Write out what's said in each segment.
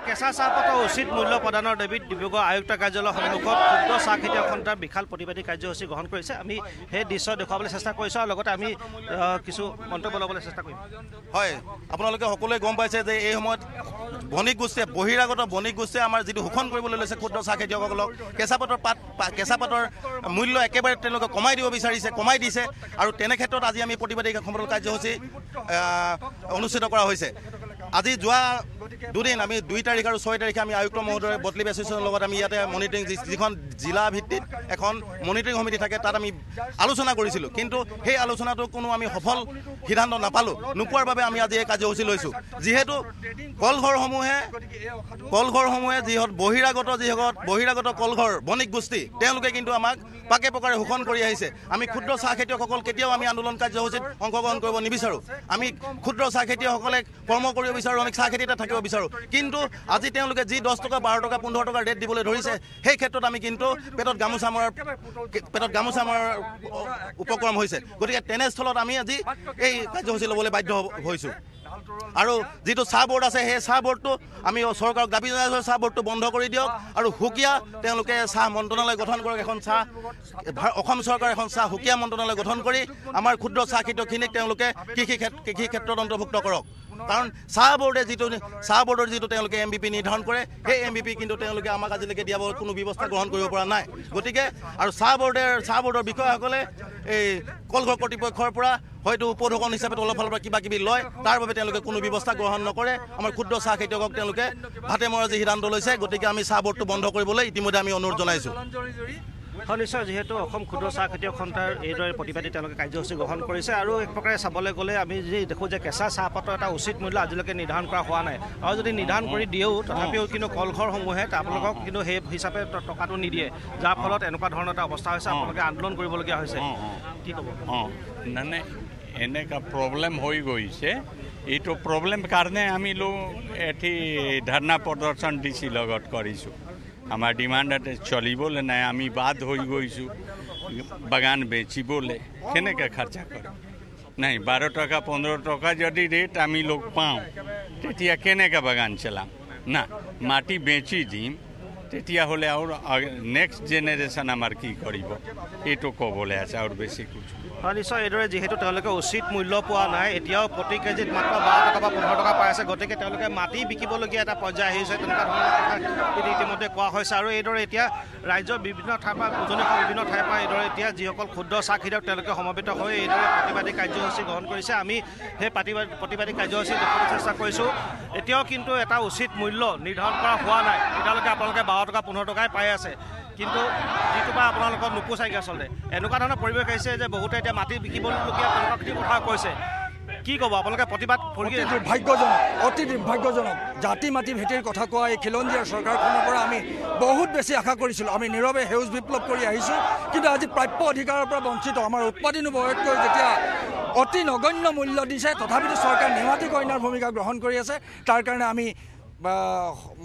কেঁচা চাহপাতৰ উচিত মূল্য প্ৰদানৰ দাবীত ডিব্ৰুগড় আয়ুক্ত কাৰ্যালয়ৰ সন্মুখত ক্ষুদ্ৰ চাহ খেতিয়ক সন্থাৰ বিশাল প্ৰতিবাদী কাৰ্যসূচী গ্ৰহণ কৰিছে। আমি সেই দৃশ্য দেখুৱাবলৈ চেষ্টা কৰিছোঁ আৰু লগতে আমি কিছু মন্তব্য ল'বলৈ চেষ্টা কৰিম। হয়, আপোনালোকে সকলোৱে গম পাইছে যে এই সময়ত বণিক গোষ্ঠীয়ে বহিৰাগত বণিক গোষ্ঠীয়ে আমাৰ যিটো শোষণ কৰিবলৈ লৈছে ক্ষুদ্ৰ চাহ খেতিয়কসকলক কেঁচা পাতৰ মূল্য একেবাৰে তেওঁলোকে কমাই দিব বিচাৰিছে, কমাই দিছে। আৰু তেনে ক্ষেত্ৰত আজি আমি প্ৰতিবাদী সমদল কাৰ্যসূচী অনুষ্ঠিত কৰা হৈছে। আজি যোৱা দুদিন আমি 2 তাৰিখ আৰু 6 তাৰিখে আমি আয়ুক্ত মহোদয় বটলিপ এছ'চিয়েশ্যনৰ লগত আমি ইয়াতে মনিটৰিং যিখন জিলা ভিত্তিত এখন মনিটৰিং সমিতি থাকে তাত আমি আলোচনা কৰিছিলোঁ। কিন্তু সেই আলোচনাটো কোনো আমি সফল সিদ্ধান্ত নাপালোঁ। নোপোৱাৰ বাবে আমি আজি এই কাৰ্যসূচী লৈছোঁ। যিহেতু কলঘৰসমূহে যিহত বহিৰাগত কলঘৰ বণিক গোষ্ঠী তেওঁলোকে কিন্তু আমাক পাকে পকাৰে শোষণ কৰি আহিছে। আমি ক্ষুদ্ৰ চাহ খেতিয়কসকল কেতিয়াও আমি আন্দোলন কাৰ্যসূচীত অংশগ্ৰহণ কৰিব নিবিচাৰোঁ। আমি ক্ষুদ্ৰ চাহ খেতিয়কসকলে কৰ্ম কৰিব বিচাৰোঁ, আমি চাহ খেতিতে থাকিব বিচাৰোঁ। কিন্তু আজি তেওঁলোকে যি 10 টকা 12 টকা 15 টকা ৰেট দিবলৈ ধৰিছে সেই ক্ষেত্ৰত আমি কিন্তু পেটত গামোচা মৰাৰ উপক্ৰম হৈছে। গতিকে তেনেস্থলত আমি আজি এই কাৰ্যসূচী ল'বলৈ বাধ্য হৈছোঁ। আৰু যিটো চাহ বোৰ্ড আছে সেই চাহ বোৰ্ডটো আমি চৰকাৰক দাবী জনাইছোঁ, চাহ বোৰ্ডটো বন্ধ কৰি দিয়ক আৰু সুকীয়া তেওঁলোকে চাহ মন্ত্ৰণালয় গঠন কৰক। অসম চৰকাৰে এখন চাহ সুকীয়া মন্ত্ৰণালয় গঠন কৰি আমাৰ ক্ষুদ্ৰ চাহ খেতিয়কখিনিক তেওঁলোকে কৃষি ক্ষেত্ৰত অন্তৰ্ভুক্ত কৰক। কাৰণ চাহ বোৰ্ডৰ যিটো তেওঁলোকে MVP নিৰ্ধাৰণ কৰে সেই MVP কিন্তু তেওঁলোকে আমাক আজিলৈকে দিয়াব কোনো ব্যৱস্থা গ্ৰহণ কৰিব পৰা নাই। গতিকে আৰু চাহ বোৰ্ডৰ বিষয়াসকলে এই কলঘৰ কৰ্তৃপক্ষৰ পৰা হয়তো উপঢৌকন হিচাপে তলৰ ফালৰ পৰা কিবা কিবি লয়, তাৰ বাবে তেওঁলোকে কোনো ব্যৱস্থা গ্ৰহণ নকৰে। আমাৰ ক্ষুদ্ৰ চাহ খেতিয়কক তেওঁলোকে ভাতে মৰাৰ যি সিদ্ধান্ত লৈছে, গতিকে আমি চাহ বোৰ্ডটো বন্ধ কৰিবলৈ ইতিমধ্যে আমি অনুৰোধ জনাইছোঁ। হয়, নিশ্চয়। যিহেতু অসম ক্ষুদ্ৰ চাহ খেতিয়ক সন্থাৰ এইদৰে প্ৰতিবাদী তেওঁলোকে কাৰ্যসূচী গ্ৰহণ কৰিছে আৰু এক প্ৰকাৰে চাবলৈ গ'লে আমি যদি দেখোঁ যে কেঁচা চাহপাতৰ এটা উচিত মূল্য আজিলৈকে নিৰ্ধাৰণ কৰা হোৱা নাই। আৰু যদি নিৰ্ধাৰণ কৰি দিয়েও তথাপিও কিন্তু কলঘৰসমূহে আপোনালোকক কিন্তু সেই হিচাপে টকাটো নিদিয়ে, যাৰ ফলত এনেকুৱা ধৰণৰ এটা অৱস্থা হৈছে, আপোনালোকে আন্দোলন কৰিবলগীয়া হৈছে। কি ক'ব? মানে এনেকুৱা প্ৰব্লেম হৈ গৈছে। এইটো প্ৰব্লেম কাৰণে আমি এটি ধৰ্ণা প্ৰদৰ্শন DC লগত কৰিছোঁ। আমাৰ ডিমাণ্ড চলিবলৈ নাই, আমি বাদ হৈ গৈছোঁ বাগান বেচিবলৈ। কেনেকৈ খৰচা কৰিম? নাই 12 টকা 15 টকা যদি ৰেট আমি পাওঁ তেতিয়া কেনেকৈ বাগান চলাম? না, মাটি বেচি দিম, তেতিয়াহ'লে আৰু নেক্সট জেনেৰেশ্যন আমাৰ কি কৰিব এইটো ক'বলৈ আছে আৰু বেছি কিছু। হয়, নিশ্চয়। এইদৰে যিহেতু তেওঁলোকে উচিত মূল্য পোৱা নাই, এতিয়াও প্ৰতি কেজিত মাত্ৰ 12 টকা বা 15 টকা পাই আছে। গতিকে তেওঁলোকে মাটি বিকিবলগীয়া এটা পৰ্যায় আহিছে। তেনেকুৱা ধৰণৰ কথা ইতিমধ্যে কোৱা হৈছে। আৰু এইদৰে এতিয়া ৰাজ্যৰ বিভিন্ন ঠাইৰ পৰা বিভিন্ন ঠাইৰ পৰা এইদৰে এতিয়া যিসকল ক্ষুদ্ৰ চাহ খেতিয়ক তেওঁলোকে সমবেত হৈ এইদৰে প্ৰতিবাদী কাৰ্যসূচী গ্ৰহণ কৰিছে। আমি সেই প্ৰতিবাদী কাৰ্যসূচী দেখুৱাবলৈ চেষ্টা কৰিছোঁ। এতিয়াও কিন্তু এটা উচিত মূল্য নিৰ্ধাৰণ কৰা হোৱা নাই। এতিয়ালৈকে আপোনালোকে 12 টকা 15 টকাই পাই আছে, কিন্তু যিটো বা আপোনালোকক নোপোচাইগৈ আচলতে। এনেকুৱা ধৰণৰ পৰিৱেশ আহিছে যে বহুতে এতিয়া মাটি বিকিবলগীয়া তেনেকুৱা কথা কৈছে। কি ক'ব আপোনালোকে? প্ৰতিবাদ অতি দুৰ্ভাগ্যজনক। জাতি মাটি ভেটিৰ কথা কোৱা এই খিলঞ্জীয়া চৰকাৰখনৰ পৰা আমি বহুত বেছি আশা কৰিছিলোঁ। আমি নীৰৱে সেউজ বিপ্লৱ কৰি আহিছোঁ, কিন্তু আজি প্ৰাপ্য অধিকাৰৰ পৰা বঞ্চিত। আমাৰ উৎপাদনো বয়সতকৈ যেতিয়া অতি নগণ্য মূল্য দিছে, তথাপিতো চৰকাৰ নিমাতী কইনাৰ ভূমিকা গ্ৰহণ কৰি আছে। তাৰ কাৰণে আমি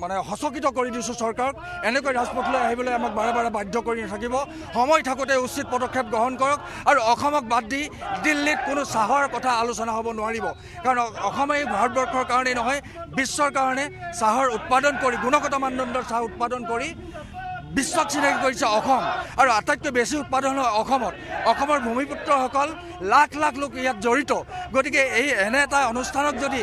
মানে সচকিত কৰি দিছোঁ চৰকাৰক। এনেকৈ ৰাজপথলৈ আহিবলৈ আমাক বাৰে বাৰে বাধ্য কৰি নাথাকিব। সময় থাকোঁতে উচিত পদক্ষেপ গ্ৰহণ কৰক আৰু অসমক বাদ দি দিল্লীত কোনো চাহৰ কথা আলোচনা হ'ব নোৱাৰিব। কাৰণ অসমেই ভাৰতবৰ্ষৰ কাৰণেই নহয়, বিশ্বৰ কাৰণে চাহৰ উৎপাদন কৰি, গুণগত মানদণ্ডৰ চাহ উৎপাদন কৰি বিশ্বক চিনাকি কৰিছে অসম। আৰু আটাইতকৈ বেছি উৎপাদন হয় অসমত। অসমৰ ভূমিপুত্ৰসকল লাখ লাখ লোক ইয়াত জড়িত। গতিকে এনে এটা অনুষ্ঠানক যদি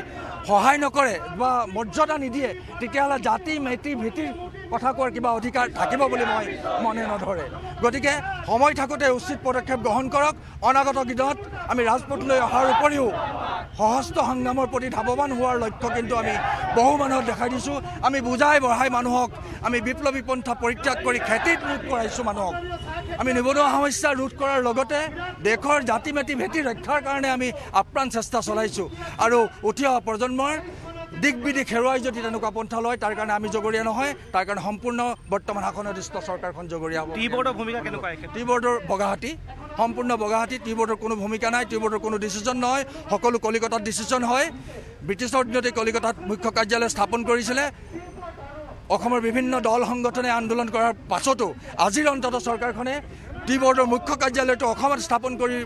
সহায় নকৰে বা মৰ্যাদা নিদিয়ে, তেতিয়াহ'লে জাতি মেটি ভেটিৰ কথা কোৱাৰ কিবা অধিকাৰ থাকিব বুলি মই মনে নধৰে। গতিকে সময় থাকোঁতে উচিত পদক্ষেপ গ্ৰহণ কৰক। অনাগত দিনত আমি ৰাজপথলৈ অহাৰ উপৰিও সশস্ত্ৰ সংগ্ৰামৰ প্ৰতি ধাৱমান হোৱাৰ লক্ষ্য কিন্তু আমি বহু মানুহক দেখাই দিছোঁ। আমি বুজাই বঢ়াই মানুহক আমি বিপ্লৱী পন্থা পৰিত্যাগ কৰি খেতিত ৰোধ কৰাইছোঁ মানুহক। আমি নিবনুৱা সমস্যা ৰোধ কৰাৰ লগতে দেশৰ জাতি মাটি ভেটি ৰক্ষাৰ কাৰণে আমি আপ্ৰাণ চেষ্টা চলাইছোঁ। আৰু উঠি অহা প্ৰজন্মৰ দিক বিদিশ হেৰুৱাই যদি তেনেকুৱা পন্থা লয়, তাৰ কাৰণে আমি জগৰীয়া নহয়। তাৰ কাৰণে সম্পূৰ্ণ বৰ্তমান শাসনাধিষ্ঠ চৰকাৰখন জগৰীয়া হ'ব। টি বোৰ্ডৰ ভূমিকা কেনেকুৱা? টি বোৰ্ডৰ বগাহাটী, সম্পূৰ্ণ বগাহাটী। টি বোৰ্ডৰ কোনো ভূমিকা নাই, টি বোৰ্ডৰ কোনো ডিচিশ্যন নহয়। সকলো কলিকতাত ডিচিশ্যন হয়। ব্ৰিটিছৰ দিনতে কলিকতাত মুখ্য কাৰ্যালয় স্থাপন কৰিছিলে। অসমৰ বিভিন্ন দল সংগঠনে আন্দোলন কৰাৰ পাছতো আজিৰ অন্তত চৰকাৰখনে টি বোৰ্ডৰ মুখ্য কাৰ্যালয়টো অসমত স্থাপন কৰি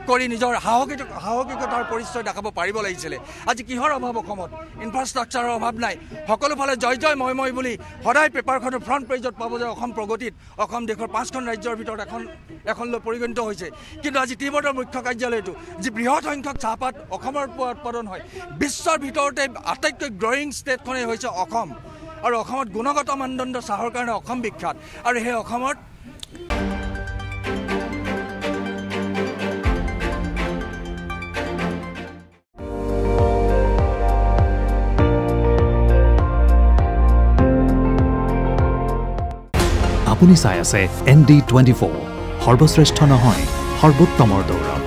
কৰি নিজৰ সাহসিকতাৰ পৰিচয় দেখাব পাৰিব লাগিছিলে আজি কিহৰ অভাৱ অসমত ইনফ্ৰাষ্ট্ৰাকচাৰৰ অভাৱ নাই সকলো ফালে জয় জয় মই বুলি সদায় পেপাৰখনৰ ফ্ৰণ্ট পেজত পাব যে অসম প্ৰগতিত অসম দেশৰ 5খন ৰাজ্যৰ ভিতৰত এখনলৈ পৰিগণিত হৈছে কিন্তু আজি টি বৰ্ডৰ মুখ্য কাৰ্যালয়টো যি বৃহৎ সংখ্যক চাহপাত অসমৰ পৰা উৎপাদন হয় বিশ্বৰ ভিতৰতে আটাইতকৈ গ্ৰয়িং ষ্টেটখনেই হৈছে অসম আৰু অসমত গুণগত মানদণ্ড চাহৰ কাৰণে অসম বিখ্যাত আৰু সেই অসমত আপুনি চাই আছে ND24 সৰ্বশ্ৰেষ্ঠ নহয় সৰ্বোত্তমৰ দৌৰ